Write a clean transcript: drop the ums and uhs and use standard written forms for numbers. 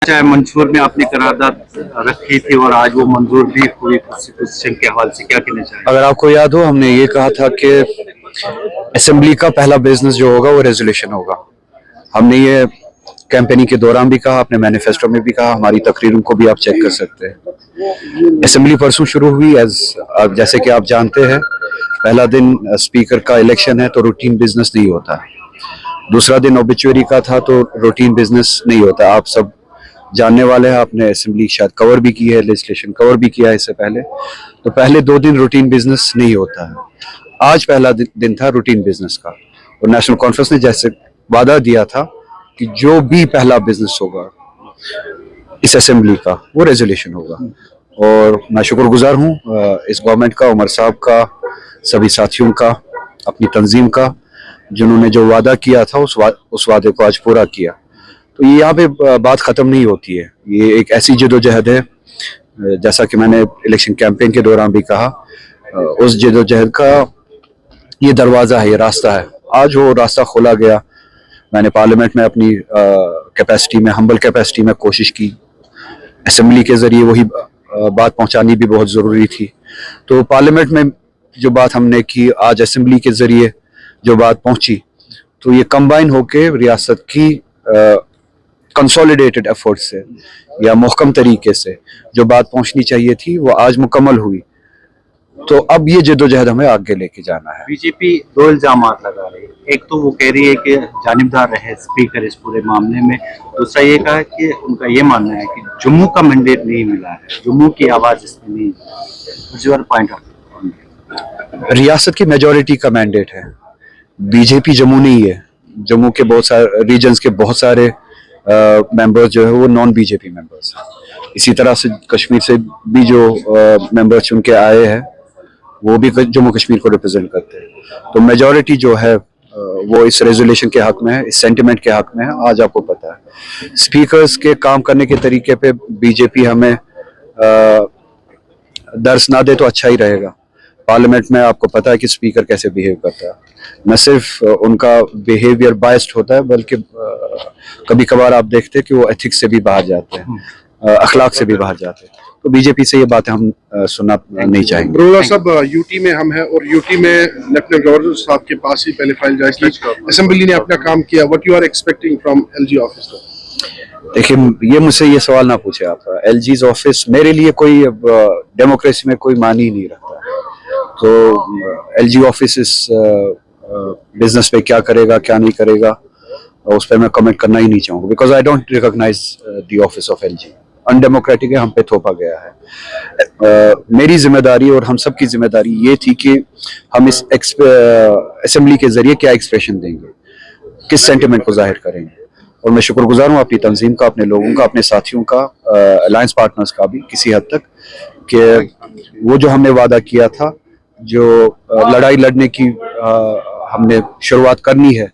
चाहे मंशूर में आपने करारदाद रखी थी और आज वो मंजूर भी हुई, कुछ के हवाले से क्या कहना चाहिए? अगर आपको याद हो, हमने ये कहा था कि असेंबली का पहला बिजनेस जो होगा वो रेजोल्यूशन होगा। हमने ये कैंपेनिंग के दौरान भी कहा, अपने मैनिफेस्टो में भी कहा, हमारी तकरीरों को भी आप चेक कर सकते हैं। असेंबली परसों शुरू हुई, जैसे कि आप जानते हैं, पहला दिन स्पीकर का इलेक्शन है तो रूटीन बिजनेस नहीं होता। दूसरा दिन ओबिचुअरी का था तो रूटीन बिजनेस नहीं होता। आप सब जानने वाले हैं, आपने असेंबली शायद कवर भी की है, लेजिस्लेशन कवर भी किया है इससे पहले। तो पहले 2 दिन रूटीन बिजनेस नहीं होता है। आज पहला दिन था रूटीन बिजनेस का, और नेशनल कॉन्फ्रेंस ने जैसे वादा दिया था कि जो भी पहला बिजनेस होगा इस असेंबली का वो रेजोल्यूशन होगा। और मैं शुक्रगुजार हूँ इस गवर्नमेंट का, उमर साहब का, सभी साथियों का, अपनी तंजीम का, जिन्होंने जो वादा किया था उस वादे को आज पूरा किया। तो ये यहाँ पे बात ख़त्म नहीं होती है। ये एक ऐसी जदोजहद है, जैसा कि मैंने इलेक्शन कैंपेन के दौरान भी कहा, उस जदोजहद का ये दरवाज़ा है, ये रास्ता है। आज वो रास्ता खोला गया। मैंने पार्लियामेंट में अपनी कैपेसिटी में, हम्बल कैपेसिटी में कोशिश की। असेंबली के ज़रिए वही बात पहुंचानी भी बहुत ज़रूरी थी। तो पार्लियामेंट में जो बात हमने की, आज असेंबली के ज़रिए जो बात पहुंची, तो ये कंबाइन होके रियासत की कंसोलिडेटेड एफर्ट से या मुहकम तरीके से जो बात पहुंचनी चाहिए थी वो आज मुकम्मल हुई। तो अब ये जद्दोजहद हमें आगे लेके जाना है। बीजेपी 2 इल्जाम लगा रही है। एक तो वो कह रही है कि जानिबदार रहे स्पीकर इस पूरे मामले में। दूसरा ये कहा कि उनका ये मानना है कि जम्मू का मैंडेट नहीं मिला है, जम्मू की आवाज इसमें नहीं। पॉइंट रियासत की मेजॉरिटी का मैंडेट है, बीजेपी जम्मू नहीं है। जम्मू के बहुत सारे रीजन्स के बहुत सारे मेंबर्स जो है वो नॉन बीजेपी मेंबर्स हैं। इसी तरह से कश्मीर से भी जो मेंबर्स चुन के आए हैं वो भी जम्मू कश्मीर को रिप्रेजेंट करते हैं। तो मेजॉरिटी जो है वो इस रेजोल्यूशन के हक में है, इस सेंटिमेंट के हक में है। आज आपको पता है स्पीकर्स के काम करने के तरीके पे बीजेपी हमें दर्श ना दे तो अच्छा ही रहेगा। पार्लियामेंट में आपको पता है कि स्पीकर कैसे बिहेव करता है। न सिर्फ उनका बिहेवियर बायस्ड होता है, बल्कि कभी कभार आप देखते हैं कि वो एथिक्स से भी बाहर जाते हैं, अखलाक से भी बाहर जाते हैं। तो बीजेपी से ये बातें हम सुनना नहीं चाहेंगे। बरोड़ा साहब, यूटी में हम हैं और यूटी में लेफ्टिनेंट गवर्नर साहब के पास ही पहले फाइल जायज थी। असेंबली ने अपना काम किया। What you are expecting from LG office? देखिए, ये मुझसे ये सवाल ना पूछे आप। एलजी's ऑफिस मेरे लिए कोई डेमोक्रेसी में कोई मानी ही नहीं रखता। तो एलजी ऑफिस इस बिजनेस पे क्या करेगा क्या नहीं करेगा उस पर मैं कमेंट करना ही नहीं चाहूँगा, because I don't recognise the office of LG. Undemocratic है, हम पे थोपा गया है। मेरी जिम्मेदारी और हम सब की जिम्मेदारी ये थी कि हम इस असेंबली के जरिए क्या एक्सप्रेशन देंगे, किस सेंटिमेंट को जाहिर करेंगे। और मैं शुक्रगुजार हूँ अपनी तंजीम का, अपने लोगों का, अपने साथियों का, अलायंस पार्टनर्स का भी किसी हद तक, कि वो जो हमने वादा किया था, जो लड़ाई लड़ने की हमने शुरुआत करनी है,